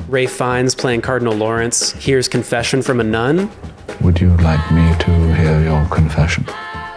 Ralph Fiennes playing Cardinal Lawrence hears confession from a nun. Would you like me to hear your confession?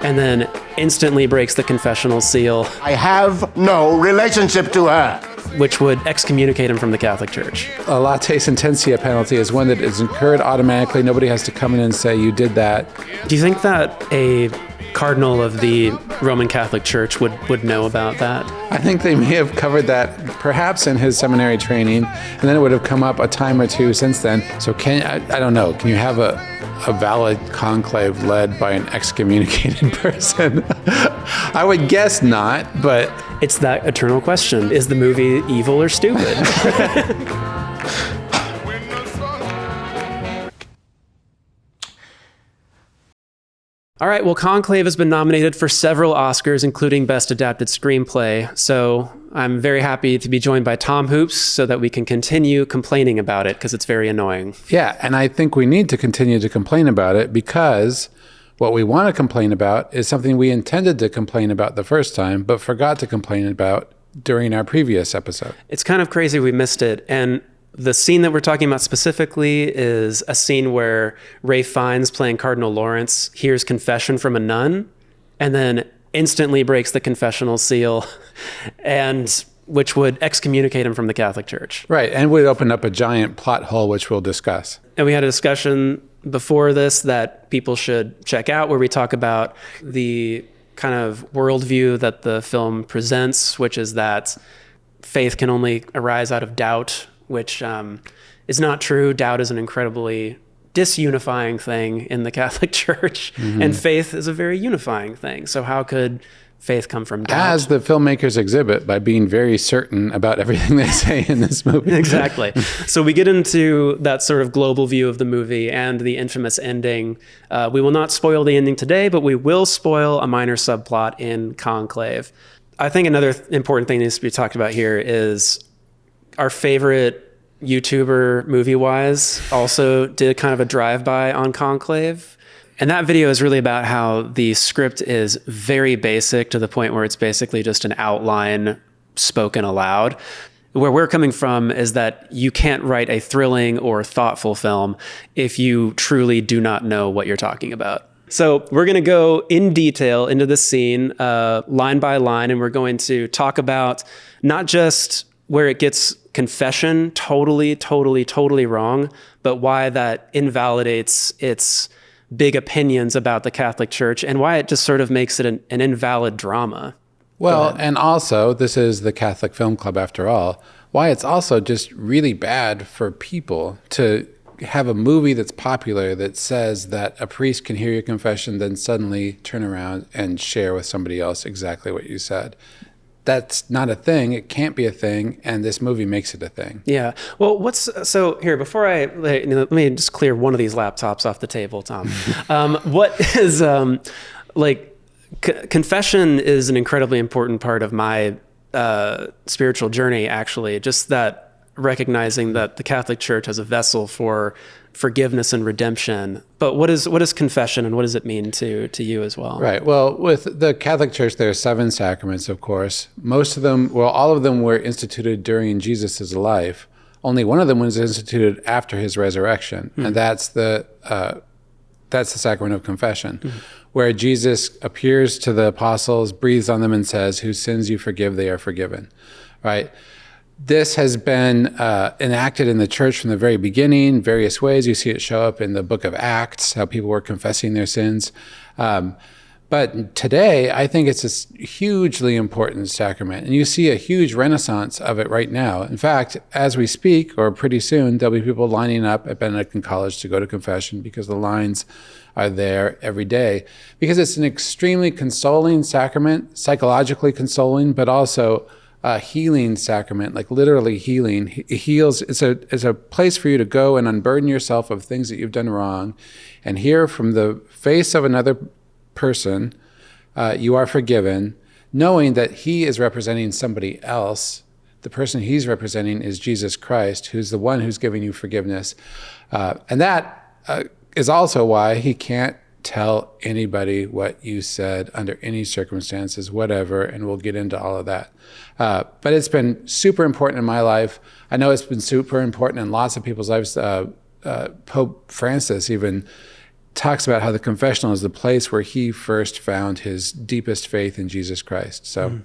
And then instantly breaks the confessional seal. I have no relationship to her. Which would excommunicate him from the Catholic Church. A latae sententia penalty is one that is incurred automatically. Nobody has to come in and say, you did that. Do you think that a cardinal of the Roman Catholic Church would know about that? I think they may have covered that perhaps in his seminary training, and then it would have come up a time or two since then. So I don't know, can you have a valid conclave led by an excommunicated person? I would guess not, but... It's that eternal question. Is the movie evil or stupid? All right, well, Conclave has been nominated for several Oscars, including Best Adapted Screenplay. So I'm very happy to be joined by Tom Hoops so that we can continue complaining about it because it's very annoying. Yeah, and I think we need to continue to complain about it because what we want to complain about is something we intended to complain about the first time, but forgot to complain about during our previous episode. It's kind of crazy we missed it. And the scene that we're talking about specifically is a scene where Ralph Fiennes playing Cardinal Lawrence hears confession from a nun and then instantly breaks the confessional seal, and which would excommunicate him from the Catholic Church. Right, and would open up a giant plot hole, which we'll discuss. And we had a discussion before this that people should check out where we talk about the kind of worldview that the film presents, which is that faith can only arise out of doubt, which is not true. Doubt is an incredibly disunifying thing in the Catholic Church, and faith is a very unifying thing. So how could faith come from doubt? As the filmmakers exhibit by being very certain about everything they say in this movie. Exactly. So we get into that sort of global view of the movie and the infamous ending. We will not spoil the ending today, but we will spoil a minor subplot in Conclave. I think another important thing that needs to be talked about here is our favorite YouTuber, MOVIEWISE, also did kind of a drive-by on Conclave. And that video is really about how the script is very basic to the point where it's basically just an outline spoken aloud. Where we're coming from is that you can't write a thrilling or thoughtful film if you truly do not know what you're talking about. So we're going to go in detail into the scene, line by line, and we're going to talk about not just where it gets confession totally wrong, but why that invalidates its big opinions about the Catholic Church and why it just sort of makes it an invalid drama. Well, and also, this is the Catholic Film Club after all, why it's also just really bad for people to have a movie that's popular that says that a priest can hear your confession, then suddenly turn around and share with somebody else exactly what you said. That's not a thing. It can't be a thing, and this movie makes it a thing. Yeah. Well, so here, before let me just clear one of these laptops off the table, Tom. What is, confession is an incredibly important part of my spiritual journey, actually. Just that recognizing that the Catholic Church has a vessel for forgiveness and redemption. But what is confession, and what does it mean to you as well? Right. Well, with the Catholic Church, there are 7 sacraments, of course. Most of them, all of them were instituted during Jesus' life. Only one of them was instituted after his resurrection, and that's the sacrament of confession, where Jesus appears to the apostles, breathes on them, and says, "Whose sins you forgive, they are forgiven." Right. This has been enacted in the church from the very beginning, various ways. You see it show up in the book of Acts, how people were confessing their sins. But today, I think it's a hugely important sacrament. And you see a huge renaissance of it right now. In fact, as we speak, or pretty soon, there'll be people lining up at Benedictine College to go to confession because the lines are there every day. Because it's an extremely consoling sacrament, psychologically consoling, but also a healing sacrament, like literally healing. It heals. It's a place for you to go and unburden yourself of things that you've done wrong and hear from the face of another person, you are forgiven, knowing that he is representing somebody else. The person he's representing is Jesus Christ, who's the one who's giving you forgiveness. And that is also why he can't tell anybody what you said under any circumstances, whatever, and we'll get into all of that. But it's been super important in my life. I know it's been super important in lots of people's lives. Pope Francis even talks about how the confessional is the place where he first found his deepest faith in Jesus Christ. So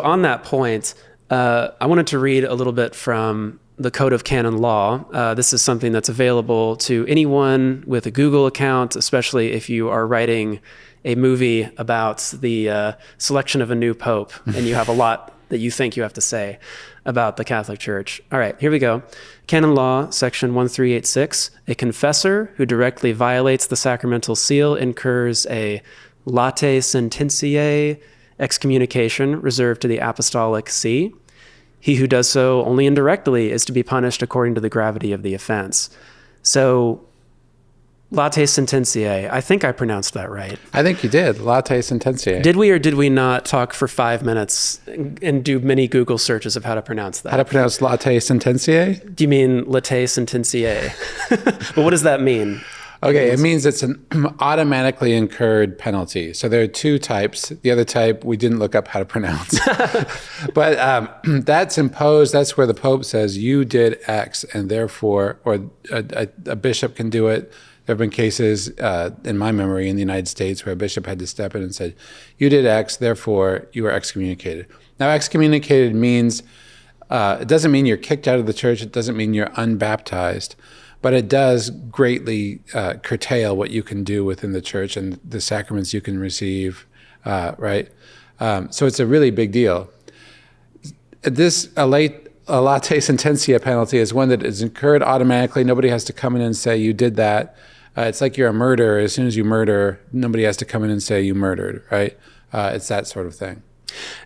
on that point, I wanted to read a little bit from the Code of Canon Law. This is something that's available to anyone with a Google account, especially if you are writing a movie about the selection of a new pope and you have a lot that you think you have to say about the Catholic Church. All right, here we go. Canon Law, section 1386. A confessor who directly violates the sacramental seal incurs a latae sententiae excommunication reserved to the Apostolic See. He who does so only indirectly is to be punished according to the gravity of the offense. So, latae sententiae, I think I pronounced that right. I think you did, latae sententiae. Did we or did we not talk for 5 minutes and do many Google searches of how to pronounce that? How to pronounce latae sententiae? Do you mean latae sententiae? But what does that mean? Okay, it means it's an automatically incurred penalty. So there are two types. The other type, we didn't look up how to pronounce. But that's imposed. That's where the Pope says, you did X, and therefore, or a bishop can do it. There have been cases, in my memory, in the United States where a bishop had to step in and said, you did X, therefore you are excommunicated. Now, excommunicated means, it doesn't mean you're kicked out of the church. It doesn't mean you're unbaptized. But it does greatly curtail what you can do within the church and the sacraments you can receive, right? So it's a really big deal. This a latae sententia penalty is one that is incurred automatically. Nobody has to come in and say, you did that. It's like you're a murderer. As soon as you murder, nobody has to come in and say you murdered, right? It's that sort of thing.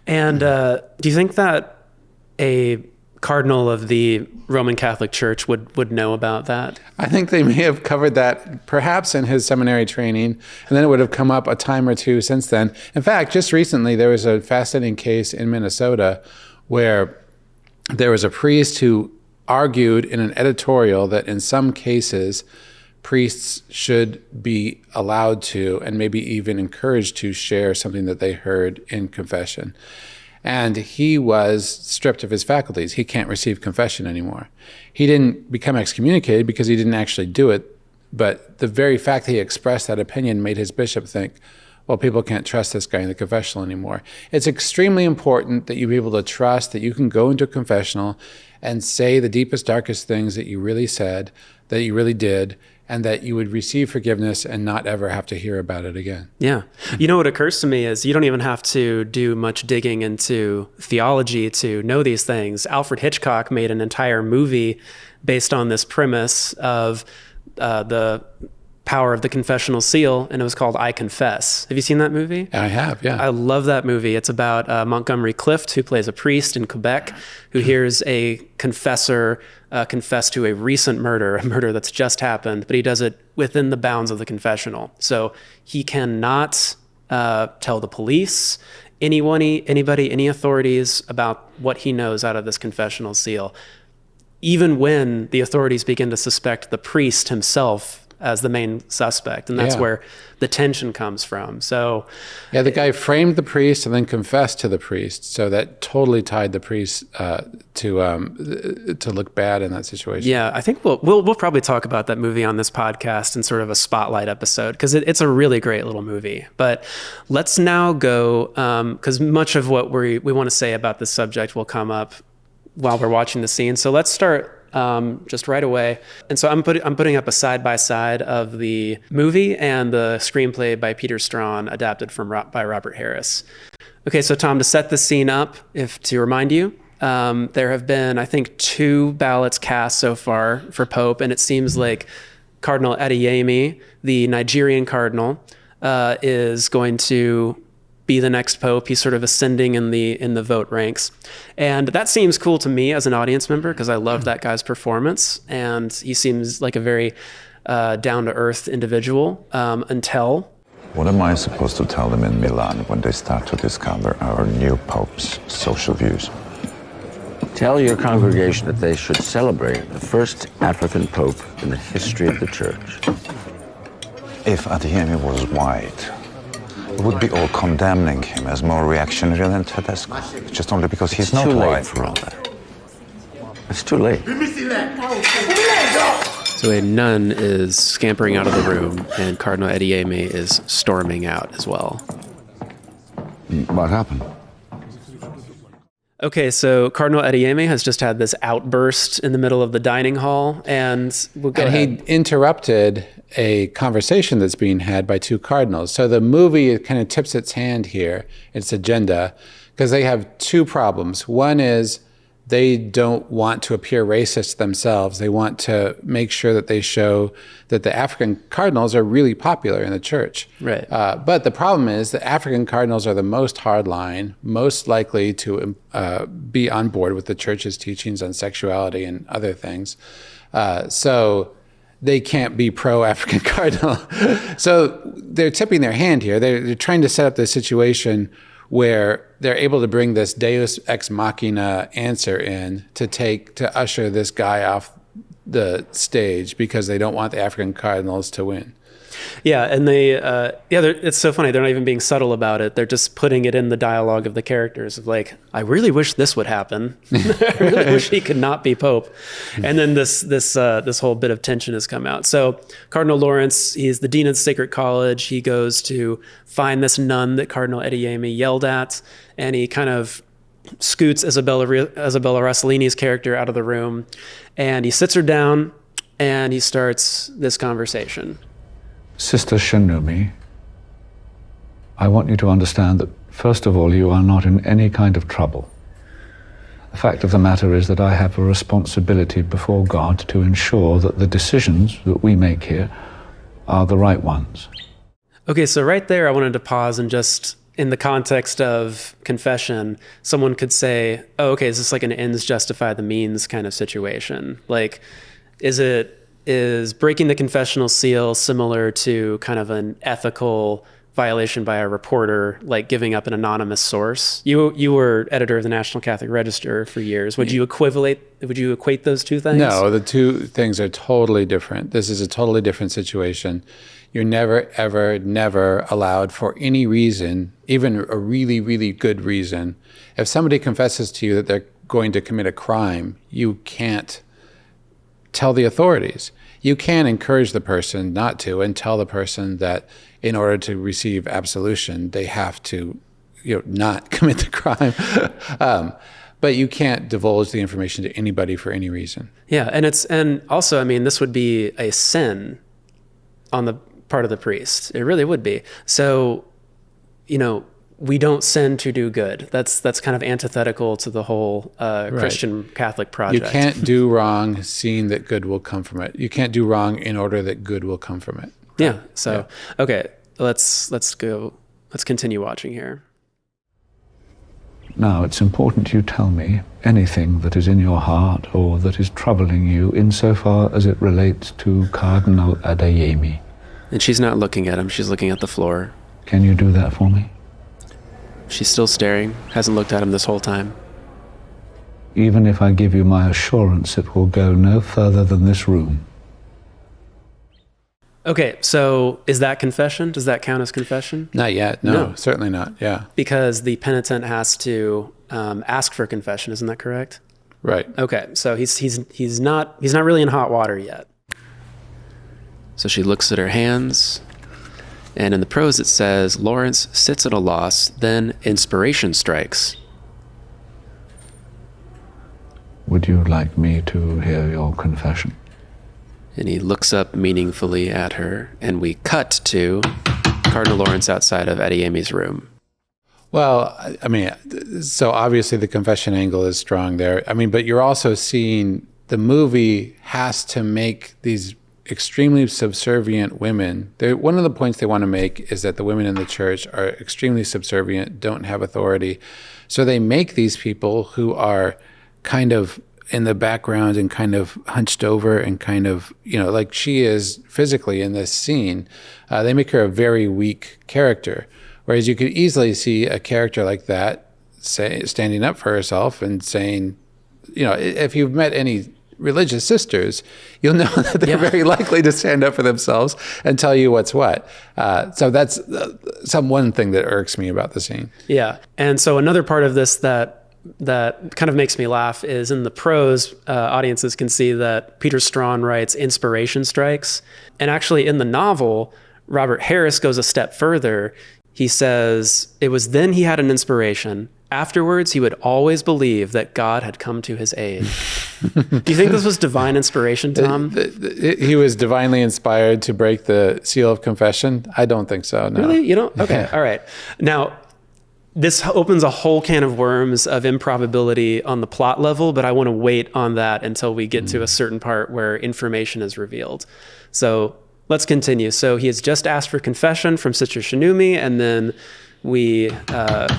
And do you think that a cardinal of the Roman Catholic Church would know about that? I think they may have covered that perhaps in his seminary training, and then it would have come up a time or two since then. In fact, just recently, there was a fascinating case in Minnesota where there was a priest who argued in an editorial that in some cases, priests should be allowed to, and maybe even encouraged to, share something that they heard in confession. And he was stripped of his faculties. He can't receive confession anymore. He didn't become excommunicated because he didn't actually do it, but the very fact that he expressed that opinion made his bishop think, well, people can't trust this guy in the confessional anymore. It's extremely important that you be able to trust that you can go into a confessional and say the deepest, darkest things that you really said, that you really did, and that you would receive forgiveness and not ever have to hear about it again. Yeah. You know, what occurs to me is you don't even have to do much digging into theology to know these things. Alfred Hitchcock made an entire movie based on this premise of the power of the confessional seal, and it was called I Confess. Have you seen that movie? I have, yeah. I love that movie. It's about Montgomery Clift, who plays a priest in Quebec, who hears a confessor confess to a recent murder, a murder that's just happened, but he does it within the bounds of the confessional. So he cannot tell the police, anybody, any authorities about what he knows out of this confessional seal, even when the authorities begin to suspect the priest himself as the main suspect. And that's where the tension comes from. So yeah, the guy framed the priest and then confessed to the priest. So that totally tied the priest to look bad in that situation. Yeah, I think we'll probably talk about that movie on this podcast in sort of a spotlight episode, because it's a really great little movie. But let's now go, because much of what we want to say about this subject will come up while we're watching the scene. So let's start just right away. And so I'm putting up a side-by-side of the movie and the screenplay by Peter Straughn, adapted by Robert Harris. Okay, so Tom, to set the scene up, to remind you, there have been, I think, 2 ballots cast so far for Pope, and it seems like Cardinal Adeyemi, the Nigerian cardinal, is going to be the next pope. He's sort of ascending in the vote ranks. And that seems cool to me as an audience member, because I love that guy's performance. And he seems like a very down-to-earth individual until... What am I supposed to tell them in Milan when they start to discover our new pope's social views? Tell your congregation that they should celebrate the first African pope in the history of the church. If Adeyemi was white, we would be all condemning him as more reactionary than Tedesco, just only because he's not Too late white. for all that. It's too late. So a nun is scampering out of the room, and Cardinal Adeyemi is storming out as well. What happened? Okay, so Cardinal Adeyemi has just had this outburst in the middle of the dining hall, and we'll go ahead. He interrupted a conversation that's being had by two cardinals. So the movie kind of tips its hand here, its agenda, because they have two problems. One is they don't want to appear racist themselves. They want to make sure that they show that the African cardinals are really popular in the church. Right. But the problem is the African cardinals are the most hardline, most likely to be on board with the church's teachings on sexuality and other things. So they can't be pro-African cardinal. So they're tipping their hand here. They're trying to set up this situation where they're able to bring this Deus ex machina answer in to usher this guy off the stage because they don't want the African cardinals to win. Yeah, and it's so funny. They're not even being subtle about it. They're just putting it in the dialogue of the characters of like, I really wish this would happen. I really wish he could not be Pope. And then this whole bit of tension has come out. So Cardinal Lawrence, he's the dean of the Sacred College. He goes to find this nun that Cardinal Adeyemi yelled at, and he kind of scoots Isabella Rossellini's character out of the room, and he sits her down, and he starts this conversation. Sister Shinumi, I want you to understand that, first of all, you are not in any kind of trouble. The fact of the matter is that I have a responsibility before God to ensure that the decisions that we make here are the right ones. Okay, so right there, I wanted to pause and just, in the context of confession, someone could say, oh, okay, is this like an ends justify the means kind of situation? Like, is breaking the confessional seal similar to kind of an ethical violation by a reporter, like giving up an anonymous source? You were editor of the National Catholic Register for years. Would you equate those two things? No, the two things are totally different. This is a totally different situation. You're never, ever, never allowed for any reason, even a really, really good reason. If somebody confesses to you that they're going to commit a crime, you can't tell the authorities. You can encourage the person not to and tell the person that in order to receive absolution, they have to, not commit the crime. But you can't divulge the information to anybody for any reason. Yeah, and also, I mean, this would be a sin on the part of the priest. It really would be. So, we don't sin to do good. That's kind of antithetical to the whole Christian Catholic project. You can't do wrong seeing that good will come from it. You can't do wrong in order that good will come from it. Yeah. So, okay, let's continue watching here. Now, it's important you tell me anything that is in your heart or that is troubling you insofar as it relates to Cardinal Adeyemi. And she's not looking at him. She's looking at the floor. Can you do that for me? She's still staring, hasn't looked at him this whole time. Even if I give you my assurance, it will go no further than this room. Okay, so is that confession? Does that count as confession? Not yet. No, certainly not. Yeah. Because the penitent has to ask for confession. Isn't that correct? Right. Okay, so he's not really in hot water yet. So she looks at her hands. And in the prose it says, Lawrence sits at a loss, then inspiration strikes. Would you like me to hear your confession? And he looks up meaningfully at her, and we cut to Cardinal Lawrence outside of Adeyemi's room. Well, I mean, so obviously the confession angle is strong there. I mean, but you're also seeing the movie has to make these extremely subservient women. One of the points they want to make is that the women in the church are extremely subservient, don't have authority. So they make these people who are kind of in the background and kind of hunched over and kind of, like she is physically in this scene. They make her a very weak character. Whereas you could easily see a character like that standing up for herself and saying, if you've met any religious sisters, you'll know that they're very likely to stand up for themselves and tell you what's what. So that's one thing that irks me about the scene. Yeah. And so another part of this that kind of makes me laugh is in the prose, audiences can see that Peter Straughn writes inspiration strikes. And actually in the novel, Robert Harris goes a step further. He says, it was then he had an inspiration. Afterwards, he would always believe that God had come to his aid. Do you think this was divine inspiration, Tom? He was divinely inspired to break the seal of confession? I don't think so, no. Really? You don't? Okay, all right. Now, this opens a whole can of worms of improbability on the plot level, but I want to wait on that until we get to a certain part where information is revealed. So let's continue. So he has just asked for confession from Sister Shinumi, and then we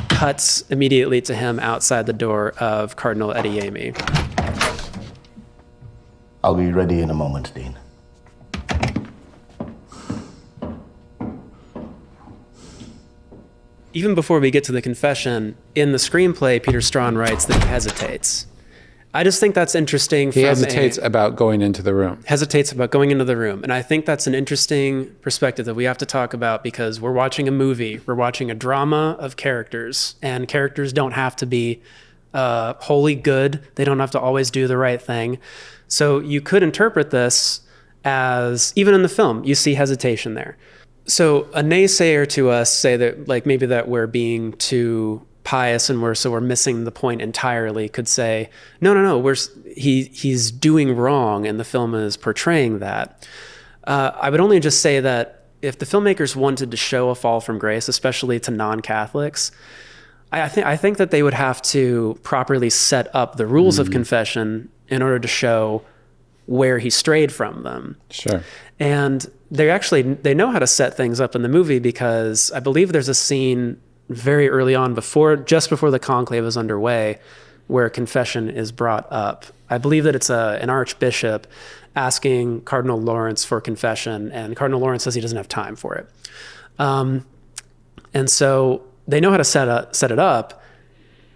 cuts immediately to him outside the door of Cardinal Ediemi. I'll be ready in a moment, Dean. Even before we get to the confession, in the screenplay, Peter Straughn writes that he hesitates. I just think that's interesting. He hesitates about going into the room. Hesitates about going into the room. And I think that's an interesting perspective that we have to talk about because we're watching a movie. We're watching a drama of characters. And characters don't have to be wholly good. They don't have to always do the right thing. So you could interpret this as, even in the film, you see hesitation there. So a naysayer to us say that like maybe that we're being too pious and we're missing the point entirely could say, no, he's doing wrong and the film is portraying that. I would only just say that if the filmmakers wanted to show a fall from grace, especially to non-Catholics, I think that they would have to properly set up the rules of confession in order to show where he strayed from them. Sure. And they know how to set things up in the movie because I believe there's a scene very early on just before the conclave is underway where confession is brought up. I believe that it's an archbishop asking Cardinal Lawrence for confession, and Cardinal Lawrence says he doesn't have time for it. And so they know how to set it up.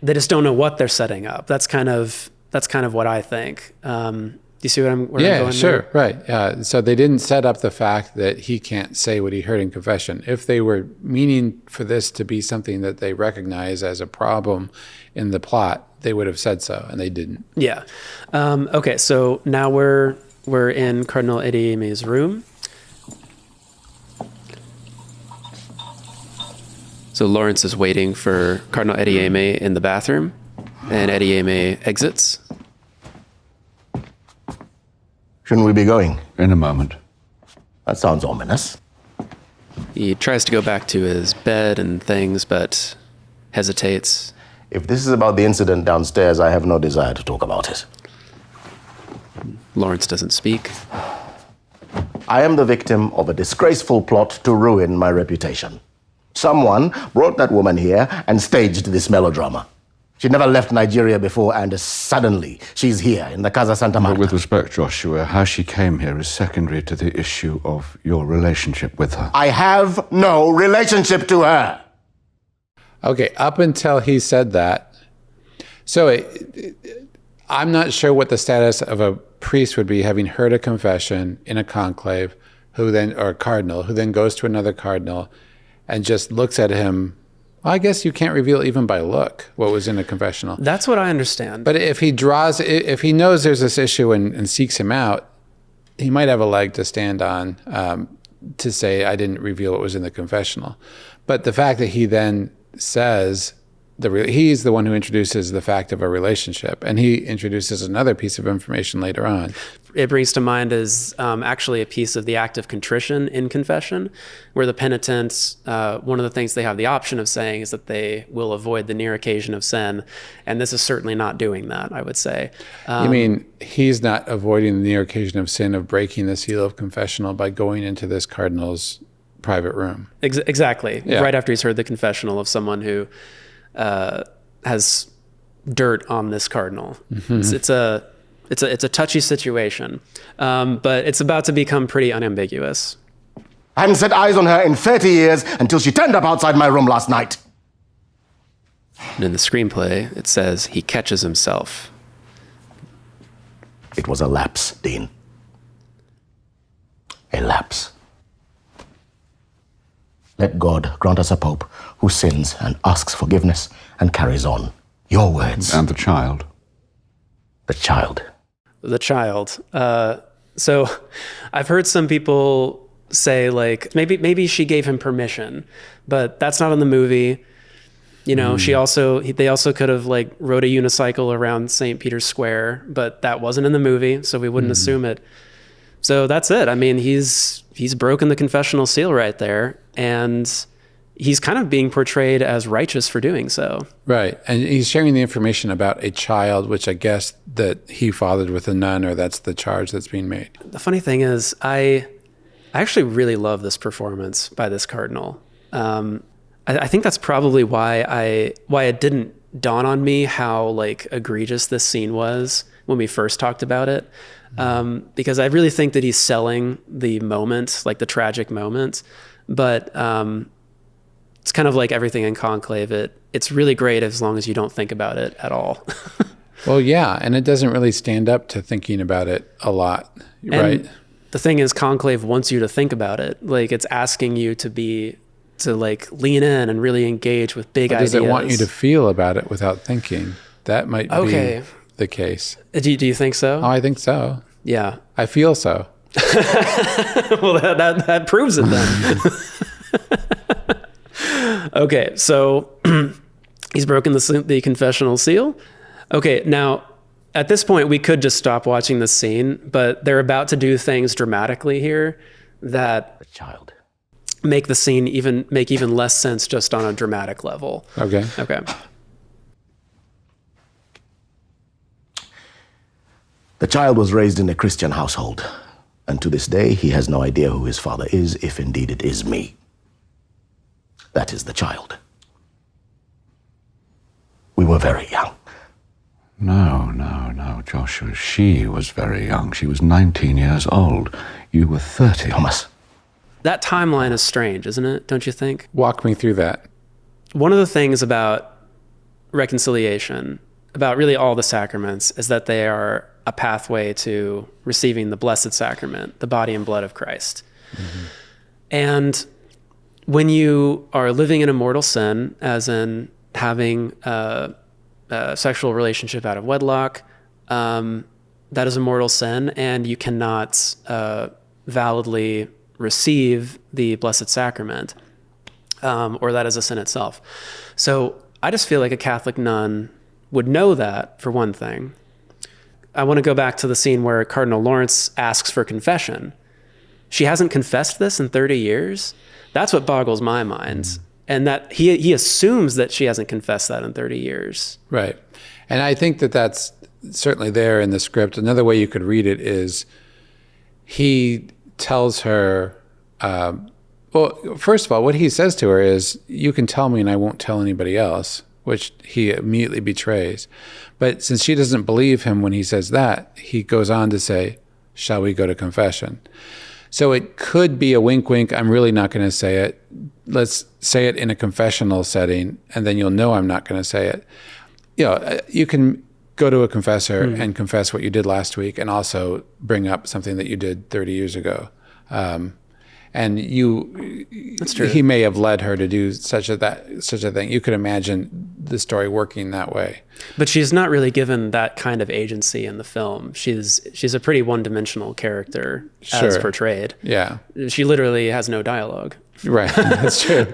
They just don't know what they're setting up. That's kind of what I think. Do you see where I'm going? Yeah, sure, right. So they didn't set up the fact that he can't say what he heard in confession. If they were meaning for this to be something that they recognize as a problem in the plot, they would have said so, and they didn't. Yeah. Okay, so now we're in Cardinal Ediemi's room. So Lawrence is waiting for Cardinal Ediemi in the bathroom, and Ediemi exits. Shouldn't we be going? In a moment. That sounds ominous. He tries to go back to his bed and things, but hesitates. If this is about the incident downstairs, I have no desire to talk about it. Lawrence doesn't speak. I am the victim of a disgraceful plot to ruin my reputation. Someone brought that woman here and staged this melodrama. She'd never left Nigeria before, and suddenly she's here in the Casa Santa Marta. But with respect, Joshua, how she came here is secondary to the issue of your relationship with her. I have no relationship to her. Okay, up until he said that. So I'm not sure what the status of a priest would be having heard a confession in a conclave, or a cardinal, who then goes to another cardinal and just looks at him. Well, I guess you can't reveal even by look what was in a confessional. That's what I understand. But if he knows there's this issue and seeks him out, he might have a leg to stand on to say, I didn't reveal what was in the confessional. But the fact that he then says, he's the one who introduces the fact of a relationship, and he introduces another piece of information later on. It brings to mind is actually a piece of the act of contrition in confession, where the penitents, one of the things they have the option of saying is that they will avoid the near occasion of sin, and this is certainly not doing that, I would say. You mean he's not avoiding the near occasion of sin of breaking the seal of confessional by going into this cardinal's private room? Exactly. Yeah. Right after he's heard the confessional of someone who has dirt on this cardinal. Mm-hmm. It's a touchy situation, but it's about to become pretty unambiguous. I hadn't set eyes on her in 30 years until she turned up outside my room last night. And in the screenplay, it says he catches himself. It was a lapse, Dean. A lapse. Let God grant us a pope who sins and asks forgiveness and carries on. Your words. And the child. The child. The child. So I've heard some people say, like, maybe she gave him permission, but that's not in the movie. You know, they also could have, like, rode a unicycle around St. Peter's Square, but that wasn't in the movie, so we wouldn't assume it. So that's it. I mean, he's broken the confessional seal right there, and he's kind of being portrayed as righteous for doing so. Right. And he's sharing the information about a child, which I guess that he fathered with a nun, or that's the charge that's being made. The funny thing is, I actually really love this performance by this cardinal. I think that's probably why it didn't dawn on me how, like, egregious this scene was when we first talked about it. Because I really think that he's selling the moment, like the tragic moment. But it's kind of like everything in Conclave. It's really great as long as you don't think about it at all. Well, yeah, and it doesn't really stand up to thinking about it a lot, right? And the thing is, Conclave wants you to think about it. Like, it's asking you to like lean in and really engage with big ideas. Does it want you to feel about it without thinking? That might be the case. Do you think so? Oh, I think so. Yeah. I feel so. Well, that proves it then. Okay, so he's broken the confessional seal. Okay, now, at this point, we could just stop watching the scene, but they're about to do things dramatically here that The child. make the scene make even less sense just on a dramatic level. Okay. Okay. The child was raised in a Christian household, and to this day he has no idea who his father is, if indeed it is me. That is the child. We were very young. No, Joshua. She was very young. She was 19 years old. You were 30. Thomas. That timeline is strange, isn't it? Don't you think? Walk me through that. One of the things about reconciliation, about really all the sacraments, is that they are a pathway to receiving the Blessed Sacrament, the body and blood of Christ. Mm-hmm. And when you are living in a mortal sin, as in having a sexual relationship out of wedlock, that is a mortal sin, and you cannot validly receive the Blessed Sacrament, or that is a sin itself. So I just feel like a Catholic nun would know that, for one thing. I want to go back to the scene where Cardinal Lawrence asks for confession. She hasn't confessed this in 30 years? That's what boggles my mind. And that he assumes that she hasn't confessed that in 30 years. Right. And I think that that's certainly there in the script. Another way you could read it is he tells her, well, first of all, what he says to her is, you can tell me and I won't tell anybody else, which he immediately betrays. But since she doesn't believe him when he says that, he goes on to say, shall we go to confession? So it could be a wink, wink, I'm really not going to say it. Let's say it in a confessional setting, and then you'll know I'm not going to say it. You know, you can go to a confessor and confess what you did last week, and also bring up something that you did 30 years ago. And That's true. He may have led her to do such a thing. You could imagine the story working that way. But she's not really given that kind of agency in the film. She's a pretty one-dimensional character as portrayed. Yeah. She literally has no dialogue. Right, that's true.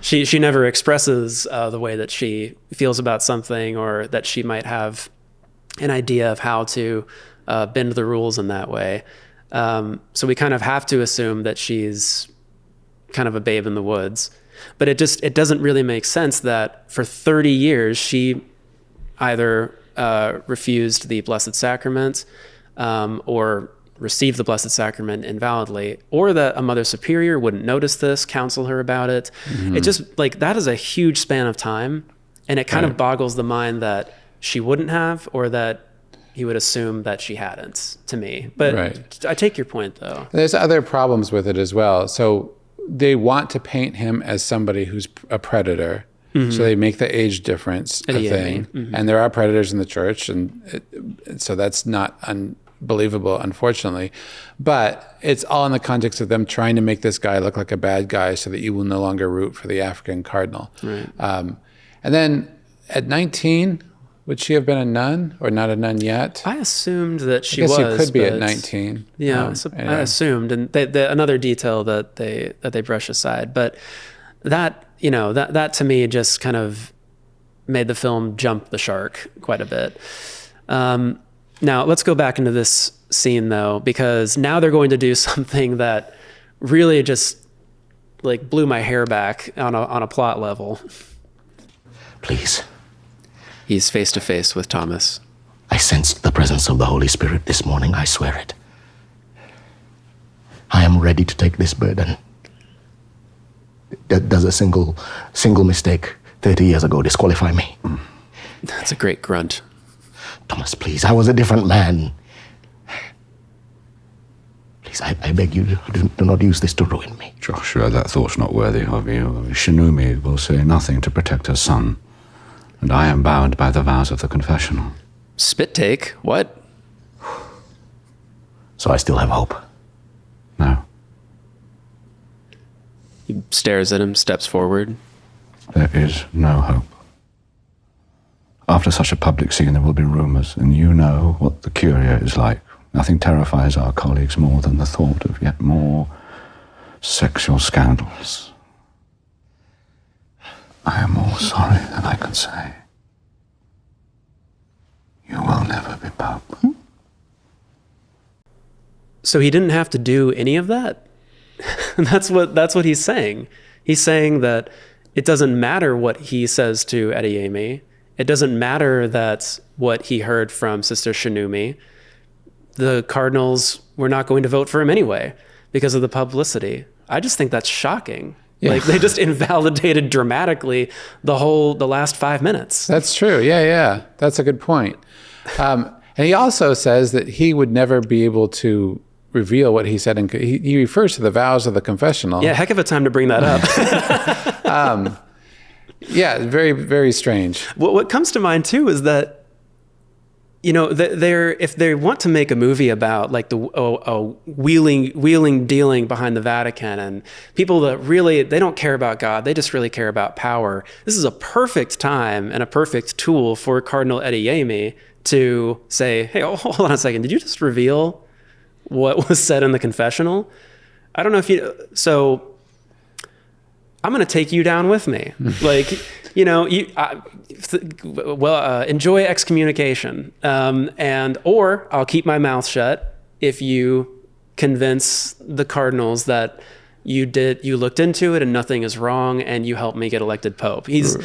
She never expresses the way that she feels about something, or that she might have an idea of how to bend the rules in that way. So we kind of have to assume that she's kind of a babe in the woods. But it doesn't really make sense that for 30 years she either refused the Blessed Sacrament or received the Blessed Sacrament invalidly, or that a Mother Superior wouldn't notice this, counsel her about it. Mm-hmm. It just, like, that is a huge span of time, and it kind of boggles the mind that she wouldn't have, or that he would assume that she hadn't, to me. But I take your point, though. There's other problems with it as well. So they want to paint him as somebody who's a predator. Mm-hmm. So they make the age difference a thing. Mm-hmm. And there are predators in the church, and so that's not believable, unfortunately. But it's all in the context of them trying to make this guy look like a bad guy so that you will no longer root for the African cardinal. Right. And then at 19, would she have been a nun or not a nun yet? I assumed that she I guess was. you could be at but- 19. Yeah, Anyway. I assumed, and another detail that they brush aside. But that that to me just kind of made the film jump the shark quite a bit. Now let's go back into this scene though, because now they're going to do something that really just like blew my hair back on a plot level. Please. He's face to face with Thomas. I sensed the presence of the Holy Spirit this morning, I swear it. I am ready to take this burden. Does a single mistake 30 years ago disqualify me? That's a great grunt. Thomas, please, I was a different man. Please, I beg you, do not use this to ruin me. Joshua, that thought's not worthy of you. Shinumi will say nothing to protect her son, and I am bound by the vows of the confessional. Spit take? What? So I still have hope. No, He stares at him, steps forward. there is no hope. After such a public scene, there will be rumors, and you know what the Curia is like. Nothing terrifies our colleagues more than the thought of yet more sexual scandals. I am more sorry than I can say. You will never be Pope. So he didn't have to do any of that? That's what he's saying. He's saying that it doesn't matter what he says to Adeyemi. It doesn't matter that what he heard from Sister Shinumi. The cardinals were not going to vote for him anyway because of the publicity. I just think that's shocking. Yeah. Like they just invalidated dramatically the last 5 minutes. That's true. Yeah. That's a good point. And he also says that he would never be able to reveal what he said. He refers to the vows of the confessional. Yeah, heck of a time to bring that up. Yeah, very, very strange. What comes to mind too is that, if they want to make a movie about like the wheeling dealing behind the Vatican and people that really, they don't care about God, they just really care about power. This is a perfect time and a perfect tool for Cardinal Adeyemi to say, hey, hold on a second. Did you just reveal what was said in the confessional? I don't know if so I'm going to take you down with me. Like, enjoy excommunication. Or I'll keep my mouth shut if you convince the cardinals that you looked into it and nothing is wrong and you helped me get elected Pope. He's,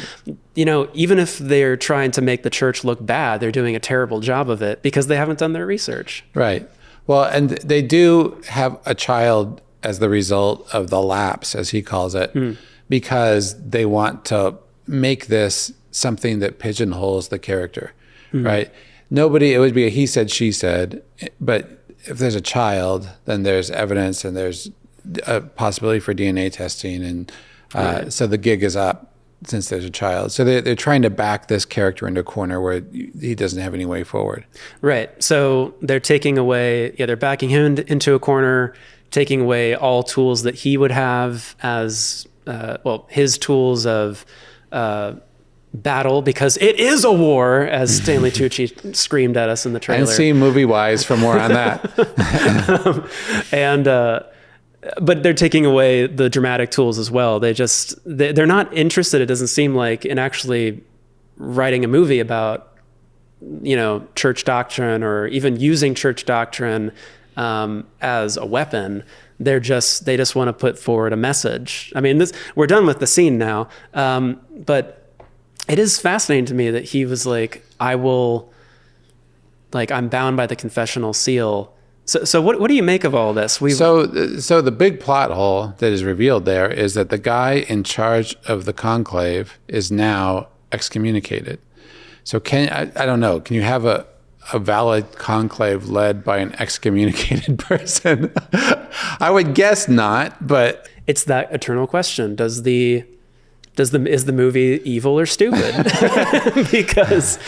even if they're trying to make the church look bad, they're doing a terrible job of it because they haven't done their research. Right. Well, and they do have a child as the result of the lapse, as he calls it, because they want to make this something that pigeonholes the character, right? It would be a he said, she said, but if there's a child, then there's evidence and there's a possibility for DNA testing. And so the gig is up since there's a child. So they're trying to back this character into a corner where he doesn't have any way forward. Right. So they're taking away, they're backing him into a corner, taking away all tools that he would have as, his tools of battle, because it is a war, as Stanley Tucci screamed at us in the trailer. And see MovieWise for more on that. But they're taking away the dramatic tools as well. They're not interested, it doesn't seem like, in actually writing a movie about, church doctrine or even using church doctrine as a weapon. They just want to put forward a message. I mean, we're done with the scene now, but it is fascinating to me that he was like, I'm bound by the confessional seal. So what do you make of all this? So the big plot hole that is revealed there is that the guy in charge of the conclave is now excommunicated. So I don't know, can you have a valid conclave led by an excommunicated person? I would guess not, but it's that eternal question. Is the movie evil or stupid? Because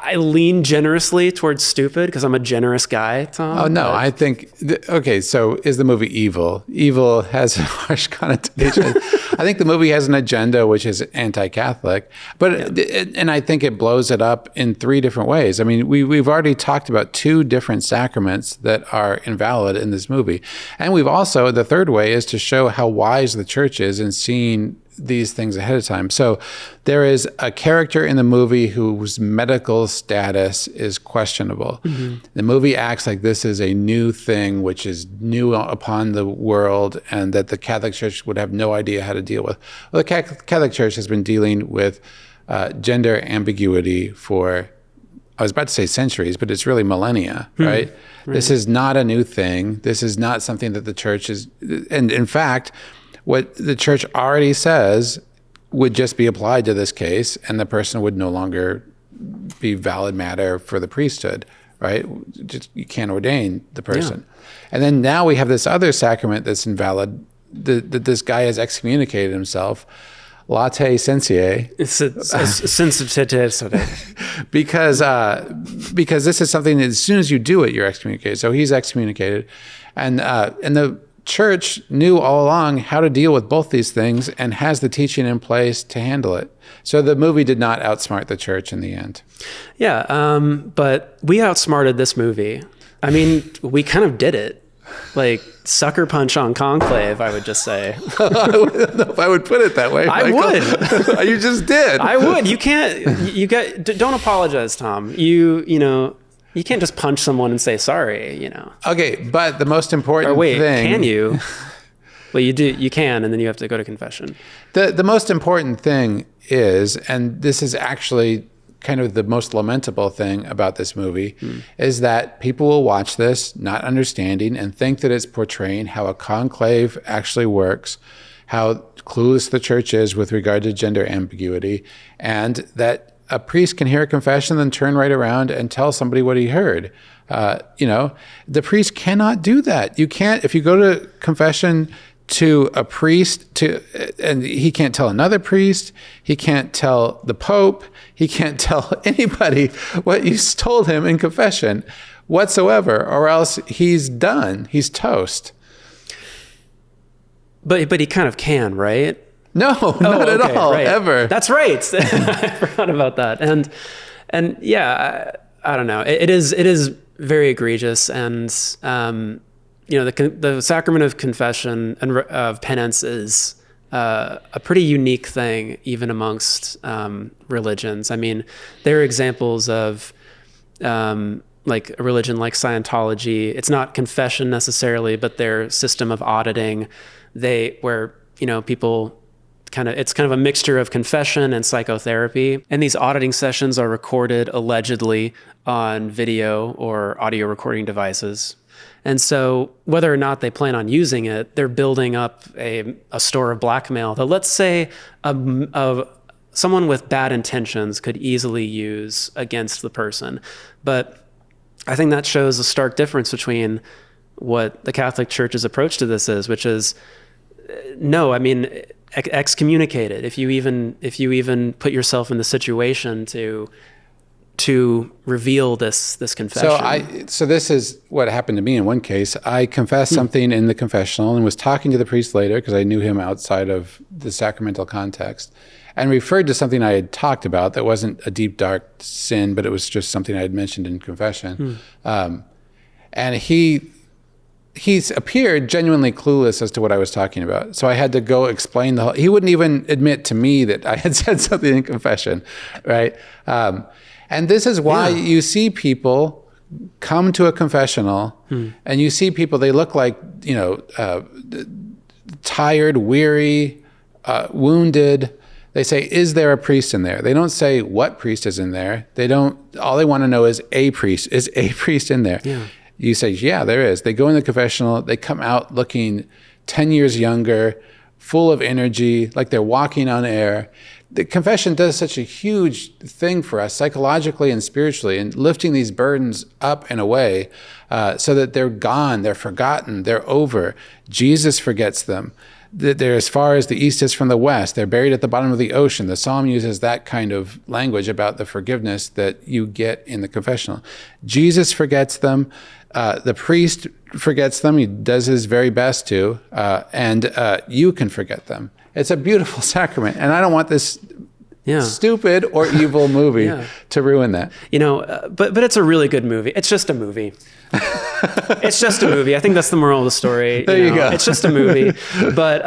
I lean generously towards stupid because I'm a generous guy, Tom. Oh, no, I think, okay, so is the movie evil? Evil has a harsh connotation. I think the movie has an agenda which is anti-Catholic, but and I think it blows it up in 3 different ways. I mean, we've already talked about 2 different sacraments that are invalid in this movie. And we've also, the third way is to show how wise the church is in seeing these things ahead of time. So there is a character in the movie whose medical status is questionable. The movie acts like this is a new thing, which is new upon the world, and that the Catholic Church would have no idea how to deal with. Well, the Catholic Church has been dealing with gender ambiguity for, I was about to say centuries, but it's really millennia, right? This is not a new thing. This is not something that the church is, and in fact, what the church already says would just be applied to this case, and the person would no longer be valid matter for the priesthood, right? Just, you can't ordain the person. And then now we have this other sacrament that's invalid, that this guy has excommunicated himself, late sensiae. because this is something that as soon as you do it, you're excommunicated. So he's excommunicated. And the church knew all along how to deal with both these things and has the teaching in place to handle it. So the movie did not outsmart the church in the end. Yeah, but we outsmarted this movie. I mean, we kind of did it. Like, sucker punch on Conclave, I would just say. I don't know if I would put it that way, Michael. I would. You just did. I would. You can't, don't apologize, Tom. You know, you can't just punch someone and say sorry, you know. Okay, but the most important thing... Can you? Well, you do. You can, and then you have to go to confession. The most important thing is, and this is actually kind of the most lamentable thing about this movie, is that people will watch this not understanding and think that it's portraying how a conclave actually works, how clueless the church is with regard to gender ambiguity, and that a priest can hear a confession, then turn right around and tell somebody what he heard. You know, the priest cannot do that. You can't, if you go to confession to a priest, and he can't tell another priest, he can't tell the Pope, he can't tell anybody what you told him in confession whatsoever, or else he's done. He's toast. But he kind of can, right? No, not at all, right. ever. That's right. I forgot about that. And yeah, I don't know. It is very egregious, and you know, the sacrament of confession and of penance is a pretty unique thing, even amongst religions. I mean, there are examples of like a religion like Scientology. It's not confession necessarily, but their system of auditing, where you know, people it's kind of a mixture of confession and psychotherapy. And these auditing sessions are recorded allegedly on video or audio recording devices. And so whether or not they plan on using it, they're building up a store of blackmail that, let's say, someone with bad intentions could easily use against the person. But I think that shows a stark difference between what the Catholic Church's approach to this is, which is, no, I mean, excommunicated. If you even put yourself in the situation to reveal this confession. So this is what happened to me in one case. I confessed something in the confessional and was talking to the priest later, because I knew him outside of the sacramental context, and referred to something I had talked about that wasn't a deep, dark sin, but it was just something I had mentioned in confession. And he's appeared genuinely clueless as to what I was talking about. So I had to go explain he wouldn't even admit to me that I had said something in confession, right? And this is why you see people come to a confessional and you see people, they look like, you know, tired, weary, wounded. They say, is there a priest in there? They don't say what priest is in there. All they want to know is a priest. Is a priest in there? Yeah. You say, yeah, there is. They go in the confessional, they come out looking 10 years younger, full of energy, like they're walking on air. The confession does such a huge thing for us psychologically and spiritually, and lifting these burdens up and away so that they're gone, they're forgotten, they're over. Jesus forgets them. they're as far as the east is from the west. They're buried at the bottom of the ocean. The psalm uses that kind of language about the forgiveness that you get in the confessional. Jesus forgets them. The priest forgets them. He does his very best to, and you can forget them. It's a beautiful sacrament, and I don't want this stupid or evil movie to ruin that. But it's a really good movie. It's just a movie. It's just a movie. I think that's the moral of the story. There you go. It's just a movie. But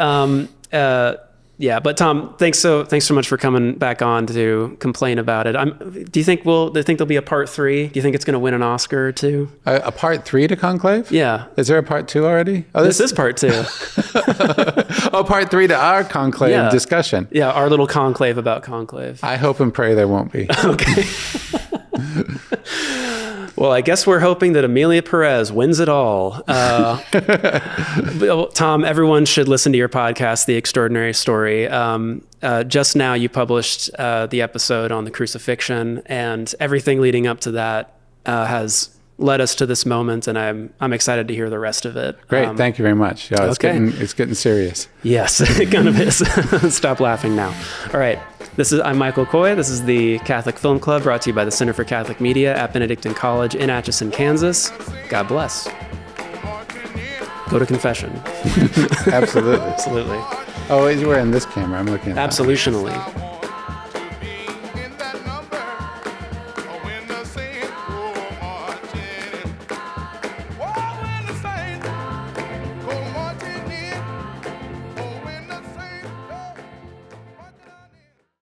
but Tom, thanks so much for coming back on to complain about it. Do you think there'll be a part 3? Do you think it's going to win an Oscar or 2? A part 3 to Conclave? Yeah. Is there a part 2 already? Oh, this is part 2. Part 3 to our Conclave discussion. Yeah, our little conclave about Conclave. I hope and pray there won't be. Okay. Well, I guess we're hoping that Amelia Perez wins it all. Tom, everyone should listen to your podcast, The Extraordinary Story. Just now you published the episode on the crucifixion, and everything leading up to that has led us to this moment, and I'm excited to hear the rest of it. Great, thank you very much. Yeah, it's getting serious. Yes, it kind of is. Stop laughing now. All right. I'm Michael Coy. This is the Catholic Film Club, brought to you by the Center for Catholic Media at Benedictine College in Atchison, Kansas. God bless. Go to confession. Absolutely. Absolutely. Oh, we're in this camera. I'm looking at Absolutionally.